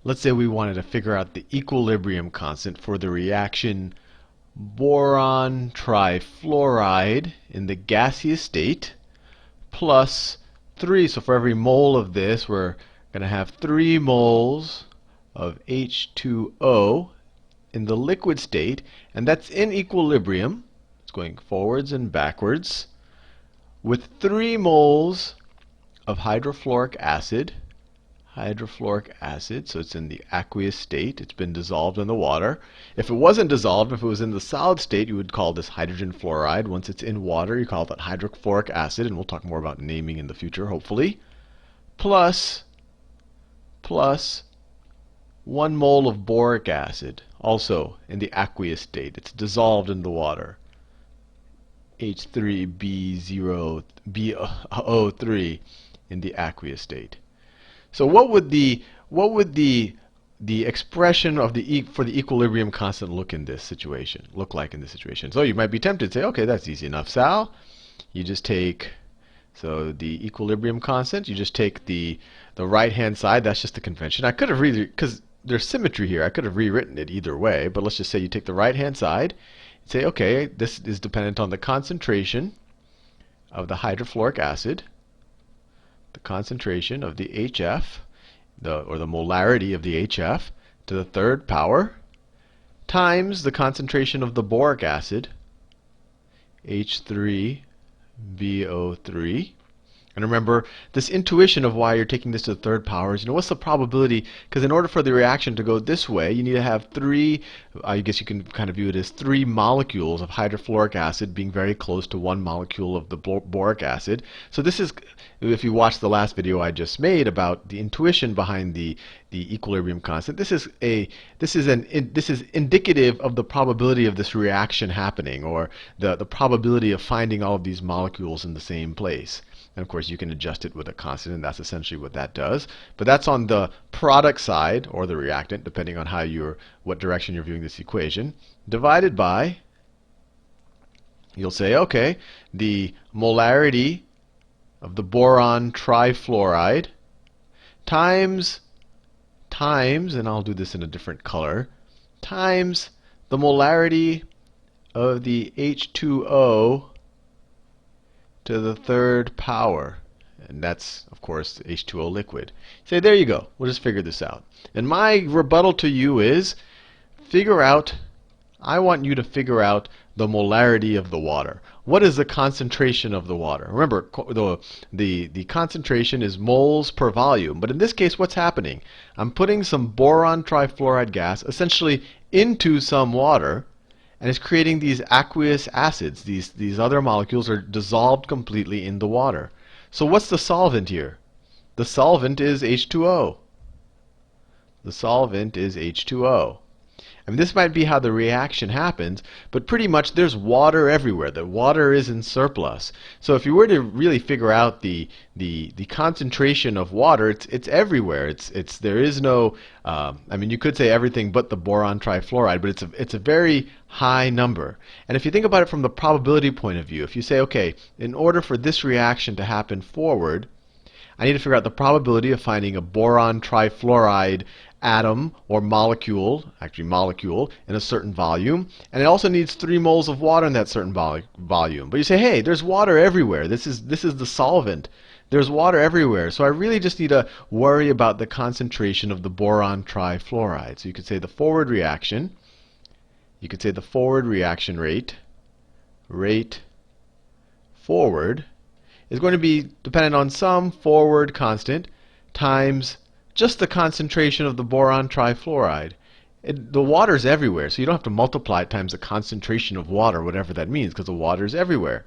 let's say we wanted to figure out the equilibrium constant for the reaction boron trifluoride in the gaseous state plus 3. So for every mole of this, we're going to have 3 moles of H2O in the liquid state, and that's in equilibrium. It's going forwards and backwards with 3 moles of hydrofluoric acid. So it's in the aqueous state. It's been dissolved in the water. If it wasn't dissolved, if it was in the solid state, you would call this hydrogen fluoride. Once it's in water, you call that hydrofluoric acid, and we'll talk more about naming in the future, hopefully. Plus 1 mole of boric acid, also in the aqueous state. It's dissolved in the water. H3BO3 in the aqueous state. So what would the expression of for the equilibrium constant look like in this situation? So you might be tempted to say, okay, that's easy enough, Sal. You just take the equilibrium constant. You just take the right hand side. That's just the convention. I could have because there's symmetry here. I could have rewritten it either way. But let's just say you take the right hand side. And say, okay, this is dependent on the concentration of the hydrofluoric acid. The concentration of the HF, or the molarity of the HF, to the 3rd power, times the concentration of the boric acid, H3BO3. And remember, this intuition of why you're taking this to the 3rd power is, what's the probability? Because in order for the reaction to go this way, you need to have 3, I guess you can kind of view it as 3 molecules of hydrofluoric acid being very close to 1 molecule of the boric acid. So this is, if you watch the last video I just made about the intuition behind the equilibrium constant, this is indicative of the probability of this reaction happening, or the probability of finding all of these molecules in the same place. And of course, you can adjust it with a constant, and that's essentially what that does. But that's on the product side, or the reactant, depending on what direction you're viewing this equation, divided by, you'll say, okay, the molarity of the boron trifluoride times, and I'll do this in a different color, times the molarity of the H2O to the 3rd power. And that's, of course, H2O liquid. Say, there you go. We'll just figure this out. And my rebuttal to you is, I want you to figure out the molarity of the water. What is the concentration of the water? Remember, the concentration is moles per volume. But in this case, what's happening? I'm putting some boron trifluoride gas essentially into some water, and it's creating these aqueous acids. These other molecules are dissolved completely in the water. So what's the solvent here? The solvent is H2O. The solvent is H2O. I mean, this might be how the reaction happens, but pretty much there's water everywhere. The water is in surplus. So if you were to really figure out the concentration of water, it's everywhere. There is no, I mean, you could say everything but the boron trifluoride, but it's a very high number. And if you think about it from the probability point of view, if you say, okay, in order for this reaction to happen forward, I need to figure out the probability of finding a boron trifluoride atom or molecule, actually molecule, in a certain volume. And it also needs 3 moles of water in that certain volume. But you say, hey, there's water everywhere. This is the solvent. There's water everywhere. So I really just need to worry about the concentration of the boron trifluoride. So you could say the forward reaction. You could say the forward reaction rate forward, is going to be dependent on some forward constant times just the concentration of the boron trifluoride. The water is everywhere, so you don't have to multiply it times the concentration of water, whatever that means, because the water is everywhere.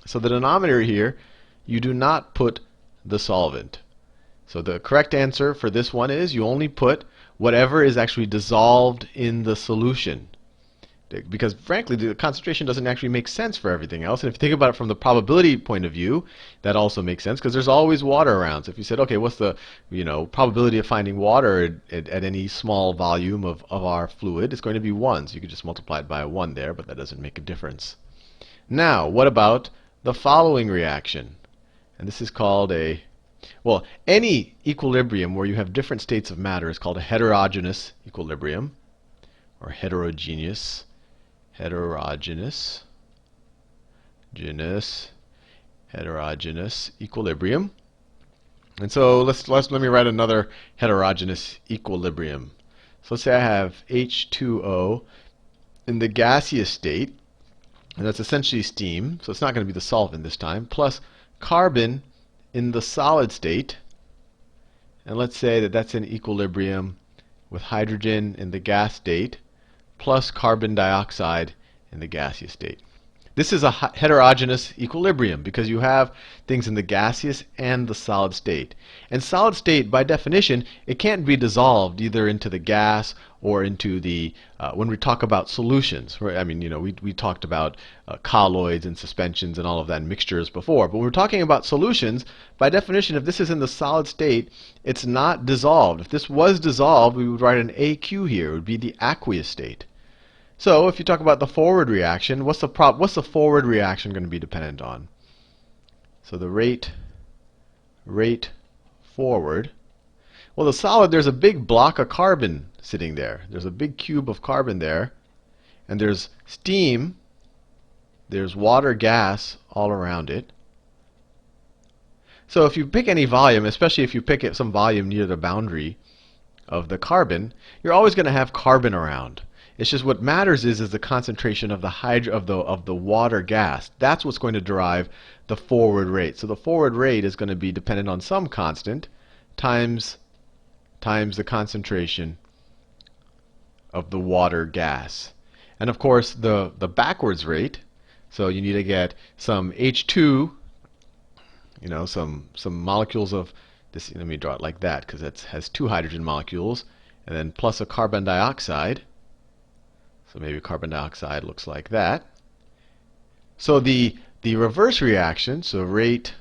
So the denominator here, you do not put the solvent. So the correct answer for this one is you only put whatever is actually dissolved in the solution. Because frankly, the concentration doesn't actually make sense for everything else. And if you think about it from the probability point of view, that also makes sense because there's always water around. So if you said, okay, what's the probability of finding water at any small volume of our fluid? It's going to be 1. So you could just multiply it by 1 there, but that doesn't make a difference. Now, what about the following reaction? And this is called a Well, any equilibrium where you have different states of matter is called a heterogeneous equilibrium, or heterogeneous equilibrium. And so let me write another heterogeneous equilibrium. So let's say I have H2O in the gaseous state, and that's essentially steam, so it's not going to be the solvent this time, plus carbon in the solid state, and let's say that that's in equilibrium with hydrogen in the gas state, plus carbon dioxide in the gaseous state. This is a heterogeneous equilibrium because you have things in the gaseous and the solid state. And solid state, by definition, it can't be dissolved either into the gas or into the, when we talk about solutions, right? I mean, we talked about colloids and suspensions and all of that and mixtures before. But when we're talking about solutions, by definition, if this is in the solid state, it's not dissolved. If this was dissolved, we would write an AQ here. It would be the aqueous state. So if you talk about the forward reaction, what's the forward reaction going to be dependent on? So the rate forward. Well, the solid, there's a big block of carbon sitting there. There's a big cube of carbon there. And there's steam. There's water, gas all around it. So if you pick any volume, especially if you pick some volume near the boundary of the carbon, you're always going to have carbon around. It's just what matters is the concentration of the water gas. That's what's going to derive the forward rate. So the forward rate is going to be dependent on some constant times the concentration of the water gas. And of course the backwards rate, so you need to get some H2, some molecules of this. Let me draw it like that because it has two hydrogen molecules, and then plus a carbon dioxide. So maybe carbon dioxide looks like that. So the reverse reaction, so rate,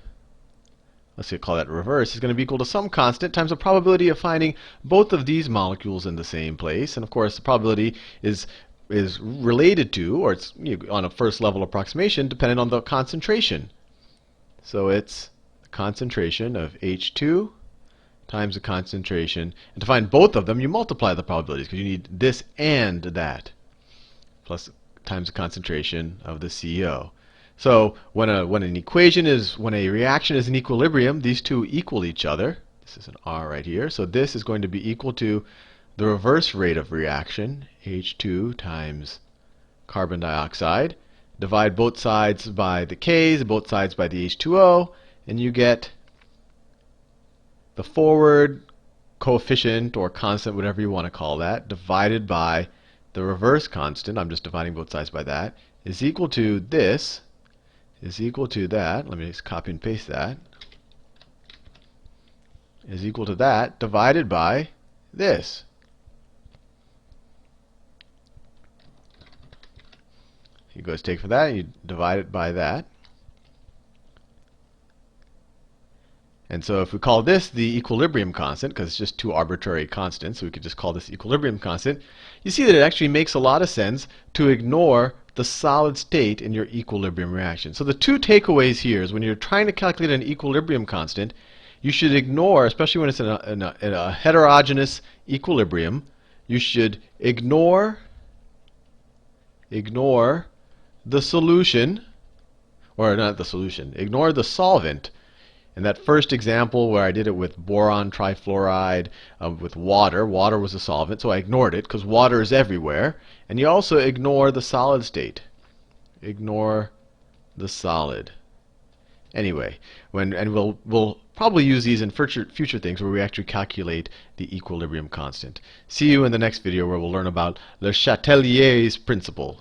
let's call that reverse, is going to be equal to some constant times the probability of finding both of these molecules in the same place. And of course, the probability is related to, or it's on a first level approximation, dependent on the concentration. So it's the concentration of H2 times the concentration. And to find both of them, you multiply the probabilities because you need this and that, plus times the concentration of the CO. So when a reaction is in equilibrium, these two equal each other. This is an R right here. So this is going to be equal to the reverse rate of reaction, H2 times carbon dioxide. Divide both sides by the K's, both sides by the H2O, and you get the forward coefficient or constant, whatever you want to call that, divided by the reverse constant, I'm just dividing both sides by that, is equal to this, is equal to that, let me just copy and paste that, is equal to that divided by this. You go take for that and you divide it by that. And so if we call this the equilibrium constant, because it's just two arbitrary constants, so we could just call this equilibrium constant, you see that it actually makes a lot of sense to ignore the solid state in your equilibrium reaction. So the two takeaways here is when you're trying to calculate an equilibrium constant, you should ignore, especially when it's in a heterogeneous equilibrium, you should ignore the solution, or not the solution, ignore the solvent. In that first example where I did it with boron trifluoride with water was a solvent, so I ignored it because water is everywhere. And you also ignore the solid state. Ignore the solid. Anyway, we'll probably use these in future things where we actually calculate the equilibrium constant. See you in the next video where we'll learn about Le Chatelier's principle.